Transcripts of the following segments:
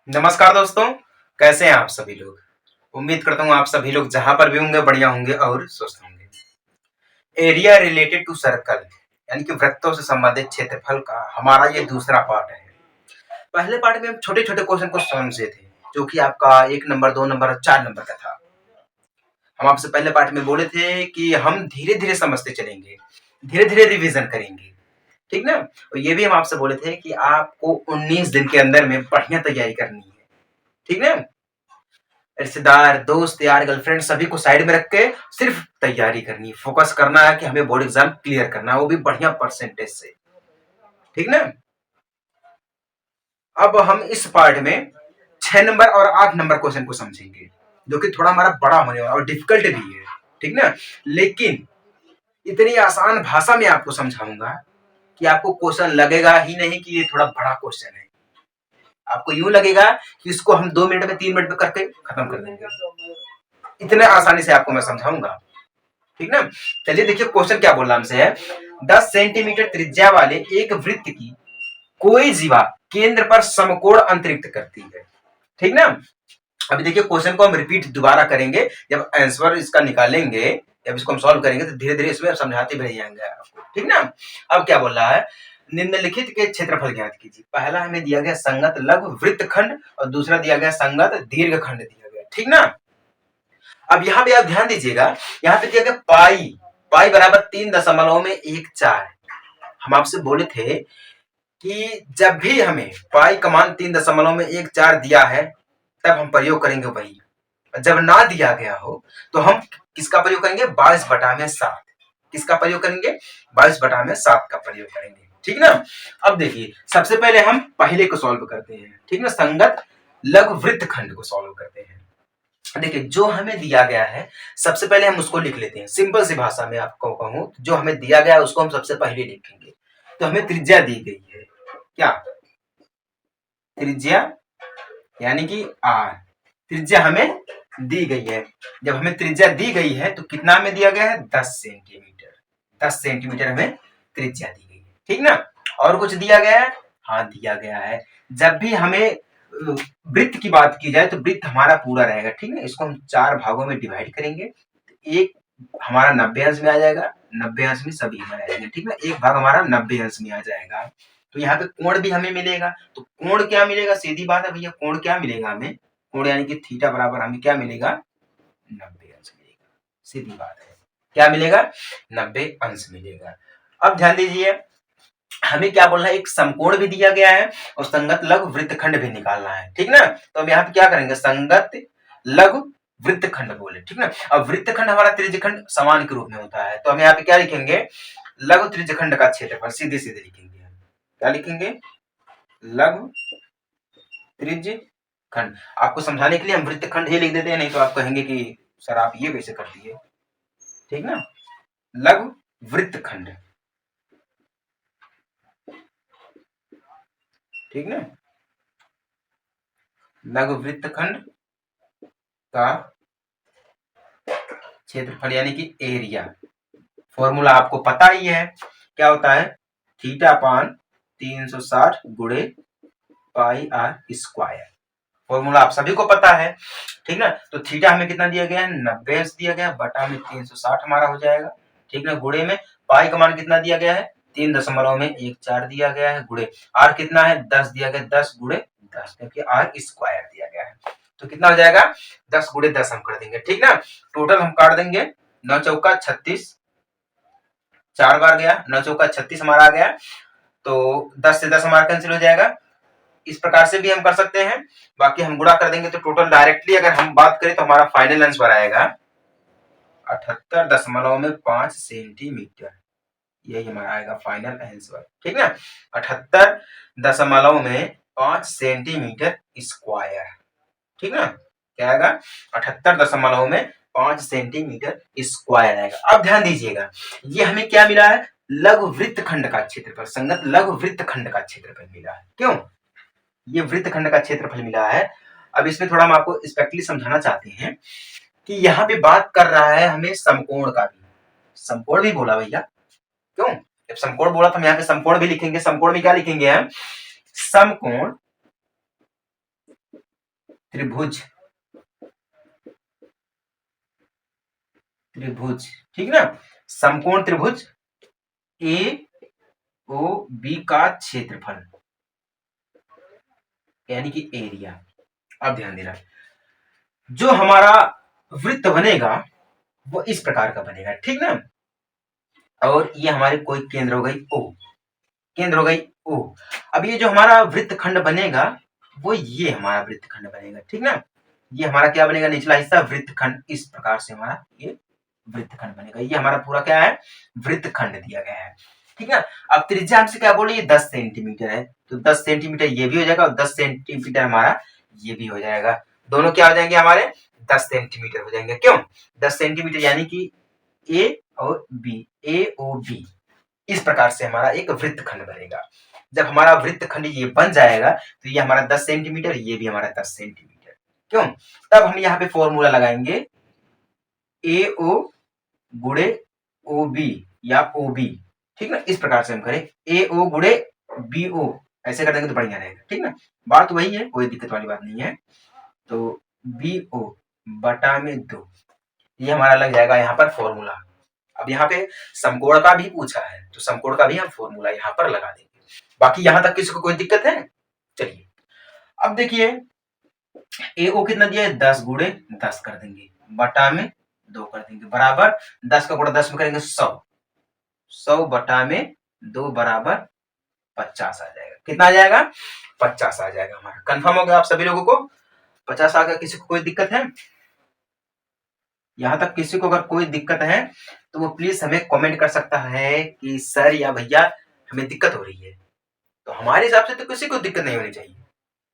नमस्कार दोस्तों, कैसे हैं आप सभी लोग? उम्मीद करता हूँ आप सभी लोग जहाँ पर भी होंगे बढ़िया होंगे और स्वस्थ होंगे। एरिया रिलेटेड टू सर्कल यानी कि वृत्तों से संबंधित क्षेत्रफल का हमारा ये दूसरा पार्ट है। पहले पार्ट में हम छोटे-छोटे क्वेश्चन को समझे थे, जो कि आपका 1 नंबर, 2 नंबर और 4 नंबर का था। हम आपसे पहले पार्ट में बोले थे कि हम धीरे-धीरे समझते चलेंगे, धीरे-धीरे रिवीजन करेंगे, ठीक ना? और ये भी हम आपसे बोले थे कि आपको 19 दिन के अंदर में बढ़िया तैयारी करनी है, ठीक ना? रिश्तेदार, दोस्त, यार, गर्लफ्रेंड सभी को साइड में रख के सिर्फ तैयारी करनी है, फोकस करना है कि हमें बोर्ड एग्जाम क्लियर करना है, वो भी बढ़िया परसेंटेज से, ठीक ना? अब हम इस पार्ट में 6 नंबर और 8 नंबर क्वेश्चन को समझेंगे, जो कि थोड़ा हमारा बड़ा होने वाला और डिफिकल्ट भी है, ठीक ना? लेकिन इतनी आसान भाषा में आपको समझाऊंगा कि आपको क्वेश्चन लगेगा ही नहीं कि ये थोड़ा बड़ा क्वेश्चन है। आपको यूं लगेगा कि इसको हम 2 मिनट में 3 मिनट में करके खत्म कर देंगे। इतने आसानी से आपको मैं समझाऊंगा, ठीक ना? चलिए देखिए क्वेश्चन क्या बोल रहा हमसे है। 10 सेंटीमीटर त्रिज्या वाले एक वृत्त की कोई जीवा केंद्र पर समकोण अंतरिक्त करती है, ठीक ना? अभी देखिए क्वेश्चन को हम रिपीट दोबारा करेंगे, जब आंसर इसका निकालेंगे, जब इसको हम सॉल्व करेंगे तो धीरे धीरे इसमें समझाते भी जाएंगे आपको, ठीक ना? अब क्या बोल रहा है, निम्नलिखित के क्षेत्रफल ज्ञात कीजिए। पहला हमें दिया गया संगत लघु वृत्तखंड और दूसरा दिया गया संगत दीर्घखंड दिया गया, ठीक ना? अब यहाँ पे आप ध्यान दीजिएगा, यहाँ पे दिया गया पाई, पाई बराबर 3.14। हम आपसे बोले थे कि जब भी हमें पाई का मान 3.14 दिया है तब हम प्रयोग करेंगे वही, जब ना दिया गया हो तो हम किसका प्रयोग करेंगे, 22/7। किसका प्रयोग करेंगे, 22/7 का प्रयोग करेंगे, ठीक ना? अब देखिए सबसे पहले हम पहले को सॉल्व करते हैं, ठीक ना? संगत लघु वृत्तखंड को सॉल्व करते हैं। देखिए जो हमें दिया गया है सबसे पहले हम उसको लिख लेते हैं, सिंपल सी भाषा में आपको कहूं, जो हमें दिया गया है उसको हम सबसे पहले लिखेंगे। तो हमें त्रिज्या दी गई है, क्या त्रिज्या, यानी कि आर, त्रिज्या हमें दी गई है। जब हमें त्रिज्या दी गई है तो कितना हमें दिया गया है, 10 सेंटीमीटर। 10 सेंटीमीटर हमें त्रिज्या दी गई है, ठीक ना? और कुछ दिया गया है, हाँ दिया गया है। जब भी हमें वृत्त की बात की जाए तो वृत्त हमारा पूरा रहेगा, ठीक है? इसको हम 4 भागों में डिवाइड करेंगे। एक हमारा 90 अंश में आ जाएगा, 90 अंश में सभी में आ जाएंगे, ठीक है? एक भाग हमारा 90 अंश में आ जाएगा। तो यहाँ पे कोण भी हमें मिलेगा। तो कोण क्या मिलेगा, सीधी बात है भैया, कोण क्या मिलेगा हमें, कोण यानी कि थीटा बराबर हमें क्या मिलेगा, 90 अंश मिलेगा। सीधी बात है, क्या मिलेगा, 90 अंश मिलेगा। अब ध्यान दीजिए, हमें क्या बोलना है, एक समकोण भी दिया गया है और संगत लघु वृत्तखंड भी निकालना है, ठीक ना? तो हम यहाँ पे क्या करेंगे, संगत लघु वृत्तखंड बोले, ठीक ना? अब वृत्तखंड हमारा त्रिज्यखंड समान के रूप में होता है, तो हम यहाँ पे क्या लिखेंगे, लघु त्रिज्यखंड का क्षेत्रफल, सीधे सीधे लिखेंगे। क्या लिखेंगे, लघु त्रिज्यखंड। आपको समझाने के लिए हम वृत्तखंड ही लिख देते हैं, नहीं तो आप कहेंगे कि सर आप ये कैसे कर दिए, ठीक ना? लघु वृत्तखंड, ठीक ना? लघु वृत्तखंड का क्षेत्रफल यानी कि एरिया, फॉर्मूला आपको पता ही है, क्या होता है, थीटा अपान 360 गुणे पाई आर स्क्वायर। फॉर्मूला आप सभी को पता है, ठीक ना? तो थीटा हमें कितना दिया गया है, 90 अंश दिया गया है, बटा में 360 हमारा हो जाएगा, ठीक ना? गुणे में पाई का मान कितना दिया गया है, 3.14 दिया गया है, गुणे आर कितना है, 10 दिया गया, 10 गुणे 10, क्योंकि आर स्क्वायर दिया गया है। तो कितना हो जाएगा, 10 गुणे 10 हम कर देंगे, ठीक ना? टोटल हम काट देंगे, 9 चौका 36, 4 बार गया, 9 चौका 36 हमारा आ गया, तो 10 से 10 हमारा कैंसिल हो जाएगा। इस प्रकार से भी हम कर सकते हैं, बाकी हम गुणा कर देंगे तो टोटल डायरेक्टली अगर हम बात करें तो हमारा फाइनल आंसर आएगा 78.5 सेंटीमीटर। यही हमारा आएगा फाइनल आंसर, ठीक ना? 78.5 सेंटीमीटर स्क्वायर, ठीक ना? क्या आएगा, 78.5 सेंटीमीटर स्क्वायर आएगा। अब ध्यान दीजिएगा, ये हमें क्या मिला है, लघु वृत्तखंड का क्षेत्रफल, संगत लघु वृत्तखंड का क्षेत्रफल मिला है। क्यों, ये वृत्तखंड का क्षेत्रफल मिला है। अब इसमें थोड़ा हम आपको स्पेशली समझाना चाहते हैं कि यहाँ पे बात कर रहा है हमें समकोण का भी, समकोण भी बोला भैया, क्यों, जब समकोण बोला तो हम यहाँ पे समकोण भी लिखेंगे। समकोण में क्या लिखेंगे हम, समकोण त्रिभुज, त्रिभुज, ठीक ना, समकोण त्रिभुज ए ओ बी का क्षेत्रफल यानी कि एरिया। अब ध्यान देना, जो हमारा वृत्त बनेगा वो इस प्रकार का बनेगा, ठीक ना, और ये हमारी कोई केंद्र हो गई ओ, केंद्र हो गई ओ। अब ये जो हमारा वृत्त खंड बनेगा वो ये हमारा वृत्त खंड बनेगा, ठीक ना, ये हमारा क्या बनेगा, निचला हिस्सा वृत्त खंड, इस प्रकार से हमारा ये वृत्त खंड बनेगा। ये हमारा पूरा क्या है, वृत्त खंड दिया गया है, ठीक है। अब त्रिज्या हमसे क्या बोले, ये 10 सेंटीमीटर है, तो 10 सेंटीमीटर ये भी हो जाएगा और 10 सेंटीमीटर हमारा ये भी हो जाएगा, दोनों क्या हो जाएंगे हमारे 10 सेंटीमीटर हो जाएंगे। क्यों 10 सेंटीमीटर, यानी कि ए और बी, ए ओ बी, इस प्रकार से हमारा एक वृत्त खंड बनेगा। जब हमारा वृत्त खंड ये बन जाएगा तो ये हमारा 10 सेंटीमीटर, ये भी हमारा 10 सेंटीमीटर। क्यों, तब हम यहाँ पे फॉर्मूला लगाएंगे ए ओ गुड़े ओ बी या ओ बी, ठीक ना, इस प्रकार से हम करें ए ओ गुड़े बी ओ, ऐसे कर देंगे तो बढ़िया रहेगा, ठीक ना, बात तो वही है, कोई दिक्कत वाली बात नहीं है। तो बी ओ बटा में 2, ये हमारा लग जाएगा यहाँ पर फॉर्मूला। अब यहाँ पे समकोण का भी पूछा है तो समकोण का भी हम फॉर्मूला यहाँ पर लगा देंगे। बाकी यहाँ तक किसी को कोई दिक्कत है? चलिए अब देखिए, ए ओ कितना दिया है, 10 गुणे 10 कर देंगे, बटा में 2 कर देंगे, बराबर 10 का गुणा 10 में करेंगे 100, 100 बटा में 2 बराबर 50 आ जाएगा। कितना आ जाएगा, 50 आ जाएगा हमारा। कंफर्म हो गया आप सभी लोगों को, 50 आ गया। किसी को कोई दिक्कत है? यहाँ तक किसी को अगर कोई दिक्कत है तो वो प्लीज हमें कमेंट कर सकता है कि सर या भैया हमें दिक्कत हो रही है। तो हमारे हिसाब से तो किसी को दिक्कत नहीं होनी चाहिए,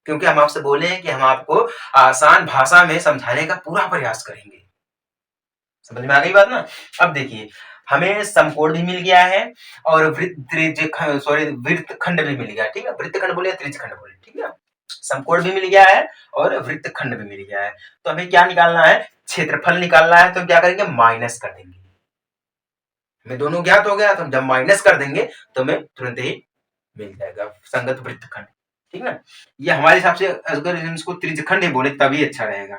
क्योंकि हम आपसे बोले हैं कि हम आपको आसान भाषा में समझाने का पूरा प्रयास करेंगे। समझ में आ गई बात ना? अब देखिए, हमें समकोण भी मिल गया है और वृत्त खंड भी मिल गया, ठीक है, वृत्त खंड बोले त्रिज्य खंड बोले, ठीक है, समकोण भी मिल गया है और वृत्त खंड भी मिल गया है। तो हमें क्या निकालना है, क्षेत्रफल निकालना है। तो क्या करेंगे, माइनस कर देंगे। हमें दोनों ज्ञात हो गया, तो हम जब माइनस कर देंगे तो हमें तुरंत ही मिल जाएगा संगत वृत्तखंड, ठीक ना। ये हमारे हिसाब से अगर हम इसको त्रिज्यखंड ही बोले तभी अच्छा रहेगा।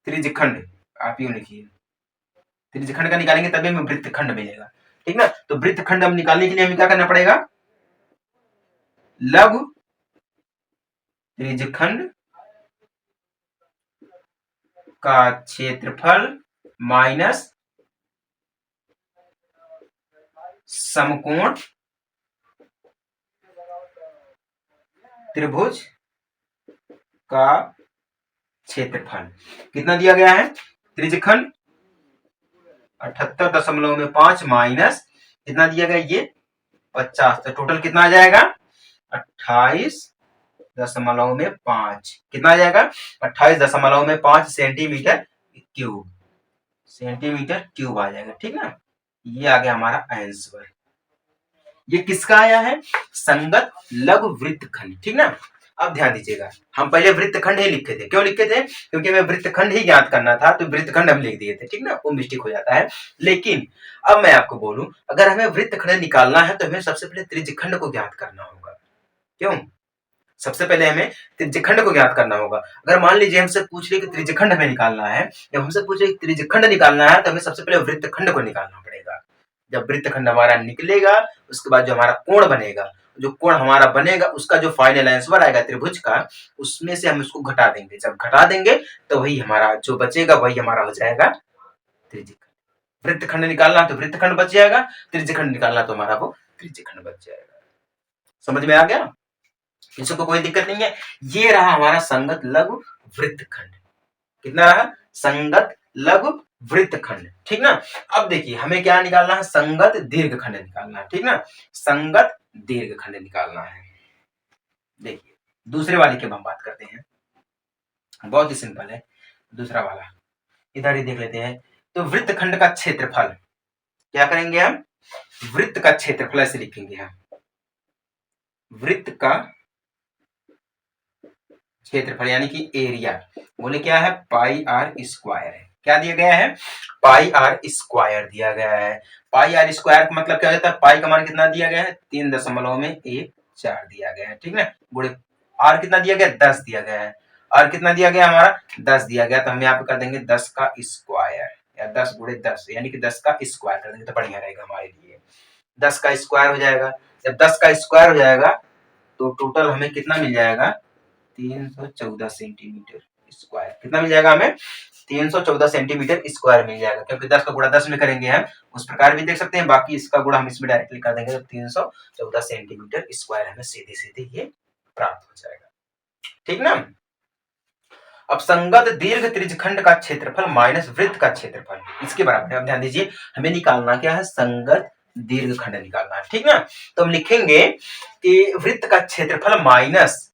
त्रिज्यखंड आप यूं लिखिए, त्रिज्यखंड का निकालेंगे तभी हमें वृत्तखंड मिलेगा, ठीक ना। तो वृत्तखंड हम निकालने के लिए हमें क्या करना पड़ेगा, लघु त्रिज्यखंड का क्षेत्रफल माइनस समकोण त्रिभुज का क्षेत्रफल। कितना दिया गया है, त्रिज्यखंड 78.5 माइनस कितना दिया गया, ये 50, तो टोटल कितना आ जाएगा 28.5, कितना आ जाएगा 28.5 सेंटीमीटर क्यूब, सेंटीमीटर क्यूब आ जाएगा, ठीक ना। ये आ गया हमारा आंसर। ये किसका आया है, संगत लघु वृत्तखंड, ठीक ना। अब ध्यान दीजिएगा, हम पहले वृत्तखंड ही लिखे थे। क्यों लिखे थे, क्योंकि हमें वृत्तखंड ही ज्ञात करना था, तो वृत्तखंड हम लिख दिए थे, ठीक ना, वो मिस्टेक हो जाता है। लेकिन अब मैं आपको बोलूं, अगर हमें वृत्तखंड निकालना है तो हमें सबसे पहले त्रिज्यखंड को ज्ञात करना होगा। क्यों, सबसे पहले हमें त्रिज्यखंड को ज्ञात करना होगा। अगर मान लीजिए हमसे पूछ रहे कि त्रिज्यखंड हमें निकालना है, जब हमसे पूछ रहे त्रिज्यखंड निकालना है तो हमें सबसे पहले वृत्तखंड को निकालना पड़ेगा। जब वृत्तखंड हमारा निकलेगा उसके बाद जो हमारा कोण बनेगा, जो कोण हमारा बनेगा उसका जो फाइनल आंसर आएगा त्रिभुज का, उसमें से हम उसको घटा देंगे। जब घटा देंगे तो वही हमारा जो बचेगा वही हमारा हो जाएगा त्रिज्यखंड। वृत्तखंड निकालना तो वृत्तखंड बच जाएगा, त्रिज्यखंड निकालना तो हमारा वो त्रिज्यखंड बच जाएगा। समझ में आ गया, किसी को कोई दिक्कत नहीं है। ये रहा हमारा संगत लघु वृत्तखंड। कितना रहा, संगत लघु वृत्तखंड, ठीक ना। अब देखिए हमें क्या निकालना है, संगत दीर्घखंड निकालना है, ठीक ना, संगत दीर्घखंड निकालना है। देखिए दूसरे वाले की हम बात करते हैं, बहुत ही सिंपल है। दूसरा वाला इधर ही देख लेते हैं। तो वृत्तखंड का क्षेत्रफल क्या करेंगे हम, वृत्त का क्षेत्रफल ऐसे लिखेंगे हम, वृत्त का क्षेत्रफल यानी कि एरिया, बोले क्या है, पाई आर स्क्वायर है। क्या दिया गया है, पाई आर स्क्वायर दिया गया है। पाई आर स्क्वायर का मतलब क्या होता है, पाई का मान कितना दिया गया है, 3.14 दिया गया है, ठीक है, गुणे आर कितना दिया गया है, 10 दिया गया है, और कितना दिया गया हमारा 10 दिया गया, तो हम यहाँ पे कर देंगे 10 का स्क्वायर या 10 गुणे 10 यानी कि 10 का स्क्वायर कर देंगे तो बढ़िया रहेगा हमारे लिए। 10 का स्क्वायर हो जाएगा। जब 10 का स्क्वायर हो जाएगा तो टोटल हमें कितना मिल जाएगा 314 सेंटीमीटर स्क्वायर। कितना मिल जाएगा हमें 314 सेंटीमीटर स्क्वायर मिल जाएगा, क्योंकि 10 का गुणा 10 में करेंगे हम, उस प्रकार भी देख सकते हैं। बाकी इसका गुणा हम इसमें डायरेक्टली कर देंगे तो 314 सेंटीमीटर स्क्वायर हमें सीधे सीधे ये प्राप्त हो जाएगा। ठीक ना। अब संगत दीर्घ त्रिज्यखंड का क्षेत्रफल माइनस वृत्त का क्षेत्रफल इसके बराबर है। अब ध्यान दीजिए, हमें निकालना क्या है, संगत दीर्घखंड निकालना है। ठीक ना। तो हम लिखेंगे कि वृत्त का क्षेत्रफल माइनस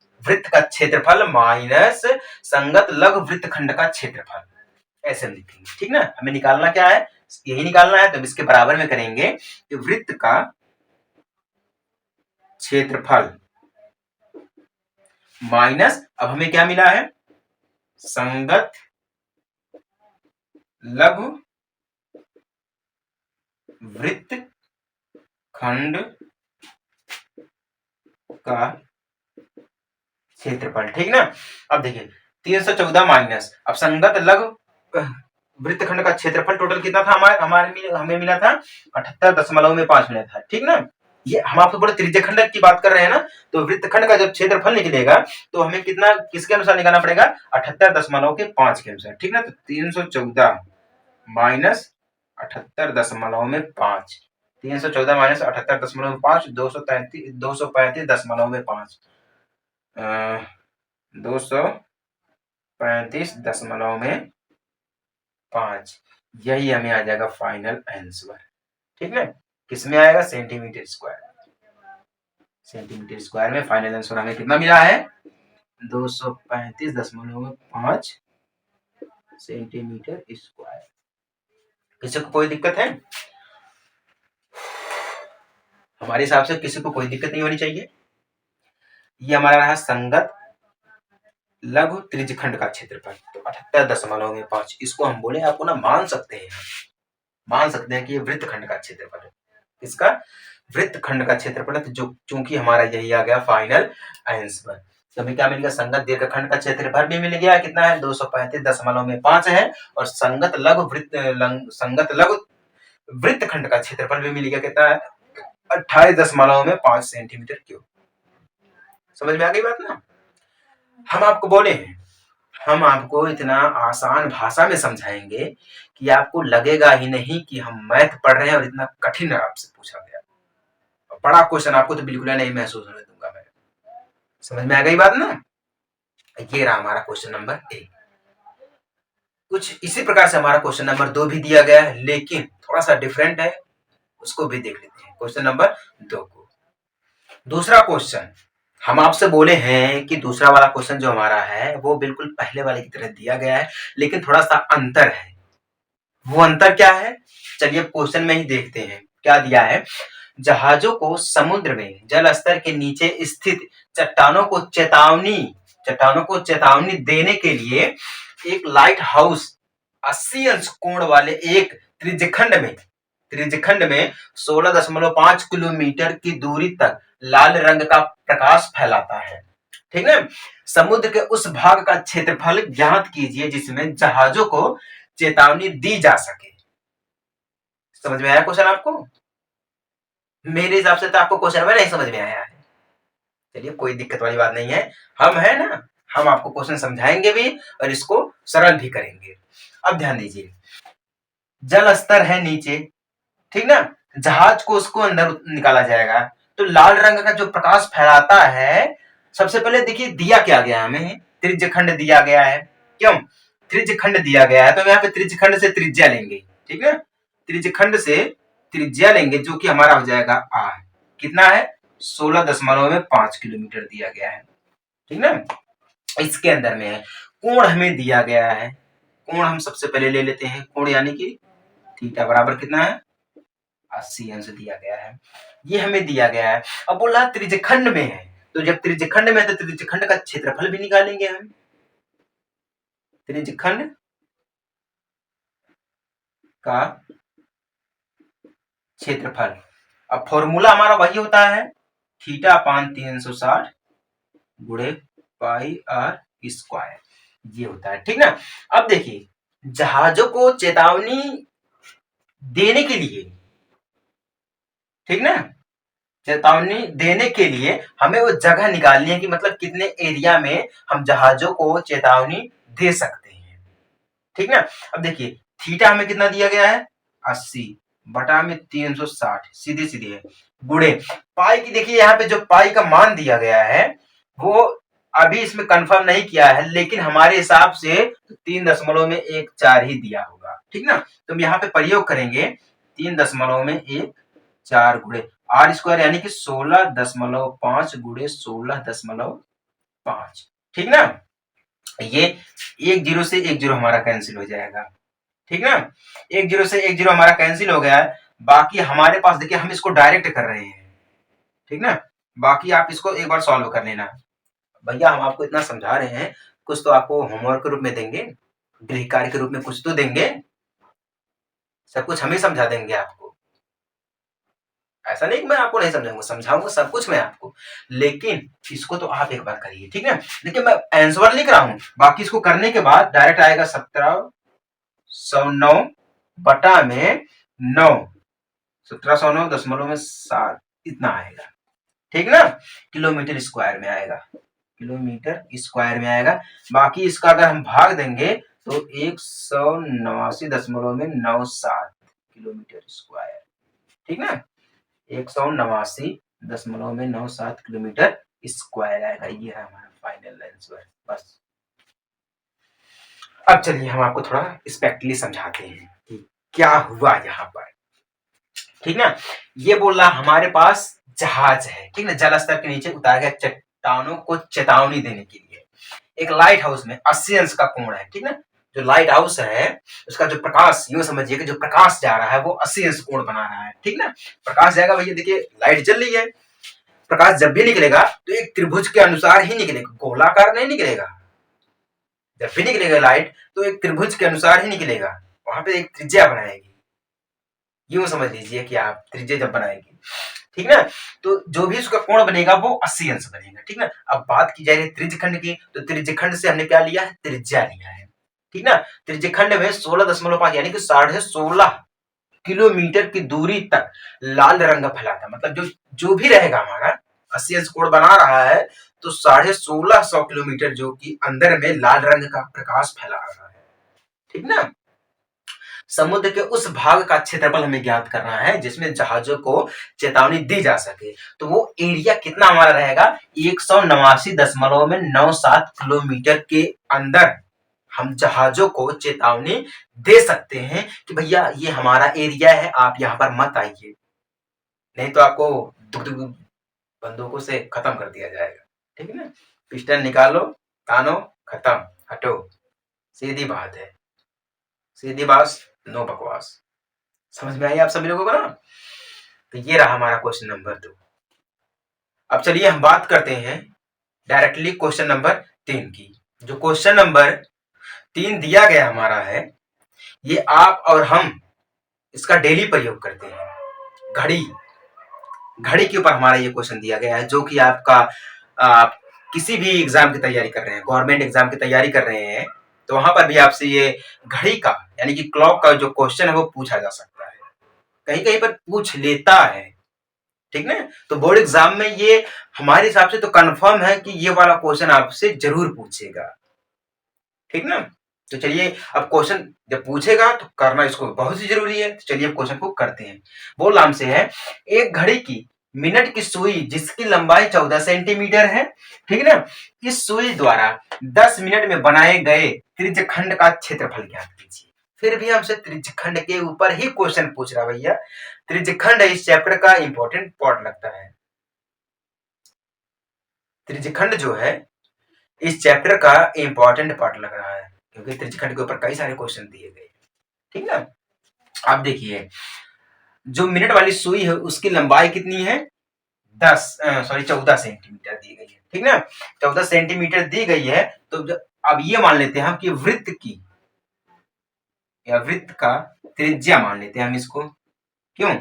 संगत लघु वृत्तखंड का क्षेत्रफल, ऐसे हम लिखेंगे। ठीक ना। हमें निकालना क्या है, यही निकालना है, तो इसके बराबर में करेंगे कि वृत्त का क्षेत्रफल माइनस, अब हमें क्या मिला है, संगत लघु वृत्तखंड का क्षेत्रफल। ठीक ना। अब देखिए 314 माइनस, अब संगत लघु वृत्तखंड का क्षेत्रफल टोटल कितना था हमें मिला था 78.5 मिला था। ठीक ना। ये हम आपको बोले त्रिज्यखंड की बात कर रहे हैं ना, तो वृत्तखंड का जब क्षेत्रफल निकलेगा तो हमें कितना किसके अनुसार निकालना पड़ेगा 78.5 के अनुसार। ठीक ना। तो 314 माइनस 78.5, 314 माइनस 78.5 235.5 235.5 यही हमें आ जाएगा फाइनल आंसर। ठीक है। किसमें आएगा सेंटीमीटर स्क्वायर में फाइनल आंसर हमें कितना मिला है 235.5 सेंटीमीटर स्क्वायर। किसी को कोई दिक्कत है? हमारे हिसाब से किसी को कोई दिक्कत नहीं होनी चाहिए। ये हमारा रहा संगत लघु त्रिज्यखंड का क्षेत्रफल तो 78.5, इसको हम बोले आपको ना मान सकते हैं कि ये वृत्तखंड का क्षेत्रफल है। इसका वृत्तखंड का क्षेत्रफल है, तो जो चूंकि हमारा यही आ गया फाइनल आंसर। तो हमें क्या मिल गया, संगत दीर्घखंड का क्षेत्रफल भी मिल गया, कितना है 235.5 है, और संगत लघु वृत्तखंड का क्षेत्रफल भी मिल गया, कितना है 28.5 सेंटीमीटर क्यूब। समझ में आ गई बात ना। हम आपको बोले हैं, हम आपको इतना आसान भाषा में समझाएंगे कि आपको लगेगा ही नहीं कि हम मैथ पढ़ रहे हैं और इतना कठिन आपसे पूछा गया। बड़ा क्वेश्चन आपको तो बिल्कुल नहीं महसूस होने दूंगा मैं। समझ में आ गई बात ना। ये रहा हमारा क्वेश्चन नंबर 1। कुछ इसी प्रकार से हमारा क्वेश्चन नंबर 2 भी दिया गया है, लेकिन थोड़ा सा डिफरेंट है, उसको भी देख लेते हैं। क्वेश्चन नंबर 2 को, दूसरा क्वेश्चन हम आपसे बोले हैं कि दूसरा वाला क्वेश्चन जो हमारा है वो बिल्कुल पहले वाले की तरह दिया गया है, लेकिन थोड़ा सा अंतर है। वो अंतर क्या है, चलिए क्वेश्चन में ही देखते हैं क्या दिया है। जहाजों को समुद्र में जल स्तर के नीचे स्थित चट्टानों को चेतावनी देने के लिए एक लाइट हाउस 80 अंश कोण वाले एक त्रिज्यखंड में 16.5 किलोमीटर की दूरी तक लाल रंग का प्रकाश फैलाता है। ठीक है। समुद्र के उस भाग का क्षेत्रफल ज्ञात कीजिए जिसमें जहाजों को चेतावनी दी जा सके। समझ में आया क्वेश्चन आपको? मेरे हिसाब से तो आपको क्वेश्चन में नहीं समझ में आया है। चलिए कोई दिक्कत वाली बात नहीं है, हम है ना, हम आपको क्वेश्चन समझाएंगे भी और इसको सरल भी करेंगे। अब ध्यान दीजिए, जल स्तर है नीचे, ठीक ना, जहाज को उसको अंदर निकाला जाएगा, तो लाल रंग का जो प्रकाश फैलाता है, सबसे पहले देखिए दिया क्या गया, हमें त्रिज्यखंड दिया गया है। क्यों त्रिज्यखंड दिया गया है, तो यहाँ पे त्रिज्यखंड से त्रिज्या लेंगे। ठीक है, त्रिज्यखंड से त्रिज्या लेंगे जो कि हमारा हो जाएगा आर, कितना है 16.5 किलोमीटर दिया गया है। ठीक ना। इसके अंदर में है कोण हमें दिया गया है, कोण हम सबसे पहले ले लेते हैं, कोण यानी कि थीटा बराबर कितना है 80 अंश दिया गया है, ये हमें दिया गया है। अब बोला त्रिज्यखंड में है, तो जब त्रिज्यखंड में है तो त्रिज्यखंड का क्षेत्रफल भी निकालेंगे हम। त्रिज्यखंड का क्षेत्रफल, अब फॉर्मूला हमारा वही होता है थीटा अपान 360 गुणे पाई आर स्क्वायर, ये होता है। ठीक ना। अब देखिए, जहाजों को चेतावनी देने के लिए, ठीक ना, चेतावनी देने के लिए हमें वो जगह निकालनी है कि मतलब कितने एरिया में हम जहाजों को चेतावनी दे सकते हैं। ठीक ना। अब देखिए, थीटा हमें कितना दिया गया है, 80 बटा में 360, सीधी सीधी है, गुणे पाई की। देखिए यहाँ पे जो पाई का मान दिया गया है वो अभी इसमें कंफर्म नहीं किया है, लेकिन हमारे हिसाब से 3.14 ही दिया होगा। ठीक ना। तो हम यहाँ पे प्रयोग करेंगे 3.14 गुणे आर स्क्वायर, यानी कि 16.5 गुणे 16.5। ठीक ना। ये एक जीरो से एक जीरो हमारा कैंसिल हो जाएगा। ठीक ना। एक जीरो से एक जीरो हमारा कैंसिल हो गया है। बाकी हमारे पास देखिए, हम इसको डायरेक्ट कर रहे हैं। ठीक ना। बाकी आप इसको एक बार सॉल्व कर लेना। भैया हम आपको इतना समझा रहे हैं, कुछ तो आपको होमवर्क के रूप में देंगे, गृह कार्य के रूप में कुछ तो देंगे, सब कुछ हम ही समझा देंगे आपको। ऐसा नहीं कि मैं आपको नहीं समझाऊंगा, समझाऊंगा सब कुछ मैं आपको, लेकिन इसको तो आप एक बार करिए। ठीक है। देखिए मैं आंसर लिख रहा हूं, बाकी इसको करने के बाद डायरेक्ट आएगा 1709 बटा में 9, 1709.7 इतना आएगा। ठीक ना। किलोमीटर स्क्वायर में आएगा, किलोमीटर स्क्वायर में आएगा। बाकी इसका अगर हम भाग देंगे तो 189.97 किलोमीटर स्क्वायर। ठीक ना। 189.97 किलोमीटर स्क्वायर आएगा। ये है हमारा फाइनल आंसर। बस अब चलिए हम आपको थोड़ा स्पेक्टली समझाते हैं कि क्या हुआ यहाँ पर। ठीक ना। ये बोल रहा हमारे पास जहाज है, ठीक ना, जल स्तर के नीचे उतार गया चट्टानों को चेतावनी देने के लिए। एक लाइट हाउस में 80 अंश का कोण है। ठीक ना। जो लाइट हाउस है उसका जो प्रकाश, यूं समझिए कि जो प्रकाश जा रहा है वो 80 अंश कोण बना रहा है। ठीक ना। प्रकाश जाएगा, भैया देखिए लाइट जल रही है, प्रकाश जब भी निकलेगा तो एक त्रिभुज के अनुसार ही निकलेगा, गोलाकार नहीं निकलेगा। जब भी निकलेगा लाइट तो एक त्रिभुज के अनुसार ही निकलेगा, वहां पे एक त्रिज्या बनाएगी, यूं समझ लीजिए कि आप त्रिज्या जब बनाएगी, ठीक ना, तो जो भी उसका कोण बनेगा वो 80 अंश बनेगा। ठीक ना। अब बात की जाए त्रिज्यखंड की, तो त्रिज्यखंड से हमने क्या लिया है, त्रिज्या लिया है। ठीक ना। त्रिज्यखंड में 16.5 यानी कि 16.5 किलोमीटर की दूरी तक लाल रंग फैलाता, मतलब जो जो भी रहेगा हमारा 80 अंश कोण बना रहा है, तो 1650 किलोमीटर जो कि अंदर में लाल रंग का प्रकाश फैला रहा है। ठीक ना। समुद्र के उस भाग का क्षेत्रफल हमें ज्ञात करना है जिसमें जहाजों को चेतावनी दी जा सके, तो वो एरिया कितना हमारा रहेगा, 189.97 किलोमीटर के अंदर हम जहाजों को चेतावनी दे सकते हैं कि भैया ये हमारा एरिया है, आप यहाँ पर मत आइए, नहीं तो आपको दुग दुग बंदूकों से खत्म कर दिया जाएगा। ठीक है ना। पिस्टन निकालो, तानो, खत्म, हटो, सीधी बात है, सीधी बात, नो बकवास। समझ में आई आप सभी लोगों को ना। तो ये रहा हमारा क्वेश्चन नंबर 2। अब चलिए हम बात करते हैं डायरेक्टली क्वेश्चन नंबर 3 की। जो क्वेश्चन नंबर 3 दिया गया हमारा है, ये आप और हम इसका डेली प्रयोग करते हैं। घड़ी, घड़ी के ऊपर हमारा ये क्वेश्चन दिया गया है, जो कि आपका आप किसी भी एग्जाम की तैयारी कर रहे हैं, गवर्नमेंट एग्जाम की तैयारी कर रहे हैं, तो वहां पर भी आपसे ये घड़ी का यानी कि क्लॉक का जो क्वेश्चन है वो पूछा जा सकता है, कहीं कहीं पर पूछ लेता है। ठीक ना। तो बोर्ड एग्जाम में ये हमारे हिसाब से तो कंफर्म है कि ये वाला क्वेश्चन आपसे जरूर पूछेगा। ठीक ना। तो चलिए अब क्वेश्चन जब पूछेगा तो करना इसको बहुत ही जरूरी है, तो चलिए अब क्वेश्चन को करते हैं। बोल नाम से है, एक घड़ी की मिनट की सुई जिसकी लंबाई 14 सेंटीमीटर है, ठीक ना, इस सुई द्वारा 10 मिनट में बनाए गए त्रिज्यखंड का क्षेत्रफल ज्ञात कीजिए। फिर भी हमसे त्रिज्यखंड के ऊपर ही क्वेश्चन पूछ रहा भैया। त्रिज्यखंड इस चैप्टर का इंपॉर्टेंट पार्ट लगता है। त्रिज्यखंड जो है इस चैप्टर का इंपॉर्टेंट पार्ट लग रहा है, क्योंकि त्रिज्यखंड के ऊपर कई सारे क्वेश्चन दिए गए। ठीक ना। आप देखिए, जो मिनट वाली सुई है उसकी लंबाई कितनी है, 14 सेंटीमीटर दी गई है। ठीक ना। 14 सेंटीमीटर दी गई है, तो अब ये मान लेते हैं हम कि वृत्त की या वृत्त का त्रिज्या मान लेते हैं हम इसको। क्यों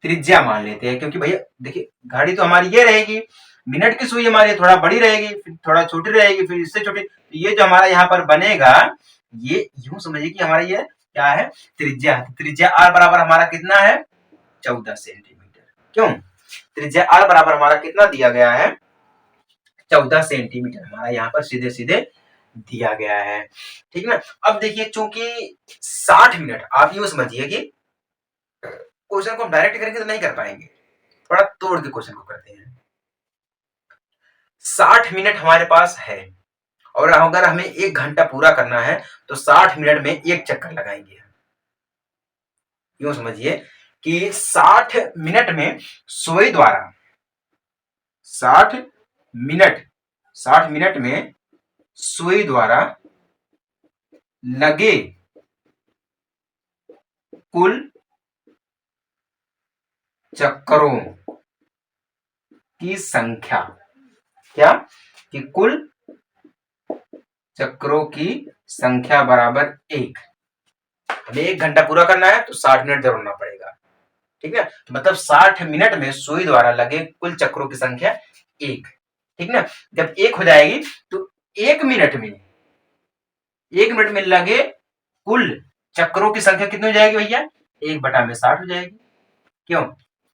त्रिज्या मान लेते हैं, क्योंकि भैया देखिए घड़ी तो हमारी ये रहेगी, मिनट की सुई हमारी थोड़ा बड़ी रहेगी, फिर थोड़ा छोटी रहेगी, फिर इससे छोटी। तो ये जो हमारा यहाँ पर बनेगा, ये यूं समझिए कि हमारा ये क्या है, त्रिज्या। त्रिज्या r बराबर हमारा कितना है, 14 सेंटीमीटर। क्यों, त्रिज्या r बराबर हमारा कितना दिया गया है, 14 सेंटीमीटर हमारा यहाँ पर सीधे सीधे दिया गया है। ठीक ना। अब देखिए, चूंकि 60 मिनट, आप यूं समझिए कि क्वेश्चन को हम डायरेक्ट करेंगे तो नहीं कर पाएंगे, थोड़ा तोड़ के क्वेश्चन को करते हैं। 60 मिनट हमारे पास है, और अगर हमें 1 घंटा पूरा करना है तो 60 मिनट में 1 चक्कर लगाएंगे। यूं समझिए कि 60 मिनट में सुई द्वारा 60 मिनट 60 मिनट में सुई द्वारा लगे कुल चक्करों की संख्या, क्या, कि कुल चक्रों की संख्या बराबर 1। हमें 1 घंटा पूरा करना है तो 60 मिनट दौड़ना पड़ेगा। ठीक है, तो मतलब 60 मिनट में सुई द्वारा लगे कुल चक्रों की संख्या 1। ठीक ना। जब 1 हो जाएगी तो 1 मिनट में लगे कुल चक्रों की संख्या कितनी हो जाएगी भैया, 1/60 हो जाएगी। क्यों,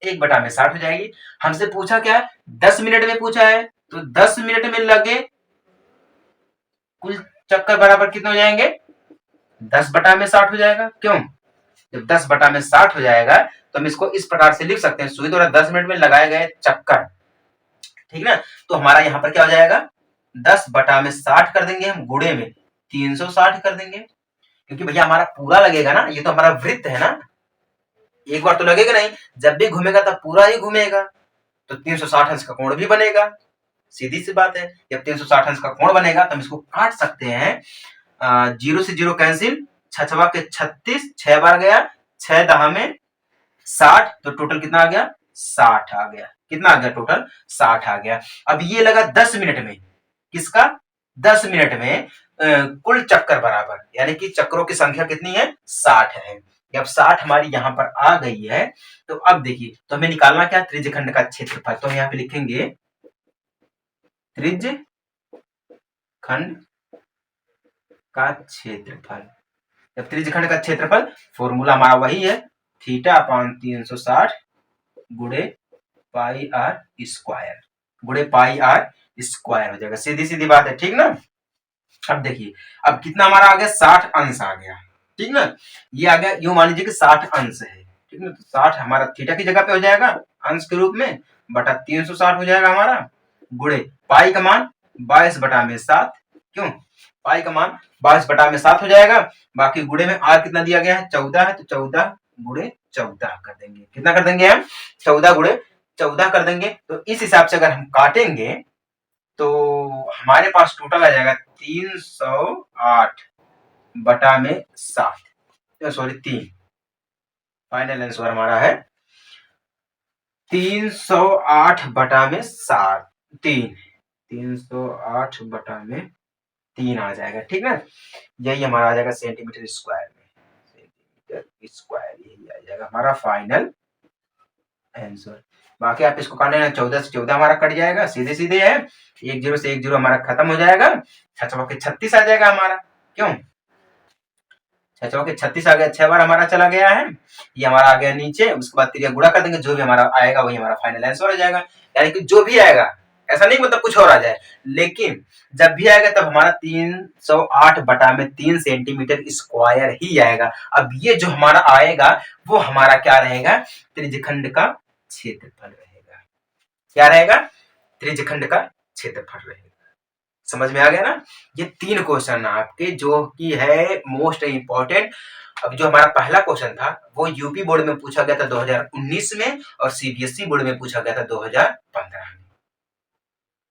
1/60 हो जाएगी। हमसे पूछा क्या, 10 मिनट में पूछा है, तो 10 मिनट में लगे कुल चक्कर बराबर कितने हो जाएंगे, 10/60 हो जाएगा। क्यों, जब 10/60 हो जाएगा तो हम इसको इस प्रकार से लिख सकते हैं, सुई द्वारा 10 मिनट में लगाए गए चक्कर। ठीक ना। तो हमारा यहाँ पर क्या हो जाएगा, 10/60 कर देंगे हम, गुणे में 360 कर देंगे, क्योंकि भैया हमारा पूरा लगेगा ना, ये तो हमारा वृत्त है ना, एक बार तो लगेगा नहीं, जब भी घूमेगा तब पूरा ही घूमेगा, तो 360 अंश का कोण भी बनेगा। सीधी सी बात है, जब 360 अंश का कोण बनेगा तो हम इसको काट सकते हैं। 0 से 0 कैंसिल, 6 के 36, 6 बार गया, 6 दहा में 60, तो टोटल कितना आ गया, 60 आ गया। कितना आ गया, टोटल 60 आ गया। अब ये लगा 10 मिनट में, किसका, 10 मिनट में कुल चक्कर बराबर, यानी कि चक्रों की संख्या कितनी है, 60 है। जब 60 हमारी यहाँ पर आ गई है, तो अब देखिए, तो हमें निकालना क्या, त्रिज्यखंड का क्षेत्रफल। तो हम यहाँ पे लिखेंगे त्रिज्यखंड का क्षेत्रफल। जब त्रिज्यखंड का क्षेत्रफल, फॉर्मूला हमारा वही है, θ/360 गुणे पाई आर स्क्वायर, गुणे पाई आर स्क्वायर हो जाएगा। सीधी सीधी बात है। ठीक ना। अब देखिए, अब कितना हमारा आ गया, 60 अंश आ गया। ठीक ना, ये आ गया, यूं मान लीजिए कि 60 अंश है। ठीक ना, तो 60 हमारा थीटा की जगह पे हो जाएगा अंश के रूप में, बटा 360 हो जाएगा हमारा, गुणे पाई का मान 22/7। क्यों, पाई का मान 22/7 हो जाएगा। बाकी गुणे में आर कितना दिया गया है, 14 है, तो 14 गुणे 14 कर देंगे। कितना कर देंगे हम, 14 गुणे 14 कर देंगे। तो इस हिसाब से अगर हम काटेंगे तो हमारे पास टोटल आ जाएगा 308/7, सॉरी 3। फाइनल आंसर हमारा है 308/7, 308/3 आ जाएगा। ठीक है, यही हमारा आ जाएगा सेंटीमीटर स्क्वायर में, सेंटीमीटर स्क्वायर यही आ जाएगा हमारा फाइनल आंसर। बाकी आप इसको काट लेना, 14 से 14 हमारा कट जाएगा, सीधे सीधे है, 10 से 10 हमारा खत्म हो जाएगा, 6 के 36 आ जाएगा हमारा। क्यों, 6 के 36 आ गया, 6 बार हमारा चला गया है, ये हमारा आ गया नीचे। उसके बाद त्रिज्या गुणा कर देंगे, जो भी हमारा आएगा वही हमारा फाइनल आंसर हो जाएगा। यानी कि जो भी आएगा, ऐसा नहीं मतलब कुछ और आ जाए, लेकिन जब भी आएगा तब हमारा 308/3 सेंटीमीटर स्क्वायर ही आएगा। अब ये जो हमारा आएगा वो हमारा क्या रहेगा, त्रिज्यखंड का क्षेत्रफल रहेगा। क्या रहेगा, त्रिज्यखंड का क्षेत्रफल रहेगा। समझ में आ गया ना। ये 3 क्वेश्चन आपके जो कि है मोस्ट इंपॉर्टेंट। अब जो हमारा पहला क्वेश्चन था वो यूपी बोर्ड में पूछा गया था 2019 में, और सीबीएसई बोर्ड में पूछा गया था 2015 में।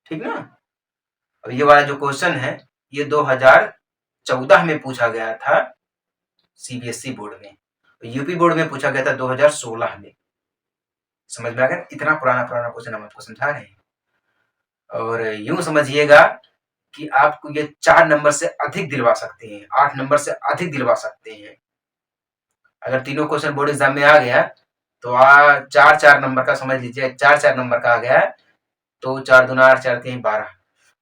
ठीक ना। अब ये वाला जो क्वेश्चन है ये 2014 में पूछा गया था सीबीएसई बोर्ड में, यूपी बोर्ड में पूछा गया था 2016 में। समझ में आ गया, इतना पुराना क्वेश्चन हम आपको समझा रहे हैं। और यूं समझिएगा कि आपको ये 4 नंबर से अधिक दिलवा सकते हैं, 8 नंबर से अधिक दिलवा सकते हैं। अगर तीनों क्वेश्चन बोर्ड एग्जाम में आ गया तो 4-4 नंबर का, समझ लीजिए 4-4 नंबर का आ गया तो 4 दूना 8, 4 3 12,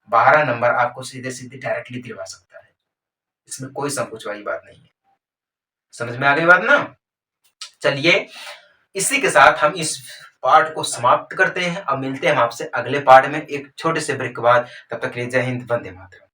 12 नंबर आपको सीधे-सीधे डायरेक्टली दिलवा सकता है। इसमें कोई संकोच वाली बात नहीं है। समझ में आ गई बात ना? चलिए, इसी के साथ हम इस पार्ट को समाप्त करते हैं। अब मिलते हैं हम आपसे अगले पार्ट में एक छोटे से ब्रेक के बाद। तब तक के लिए जय हिंद, वंदे मातरम।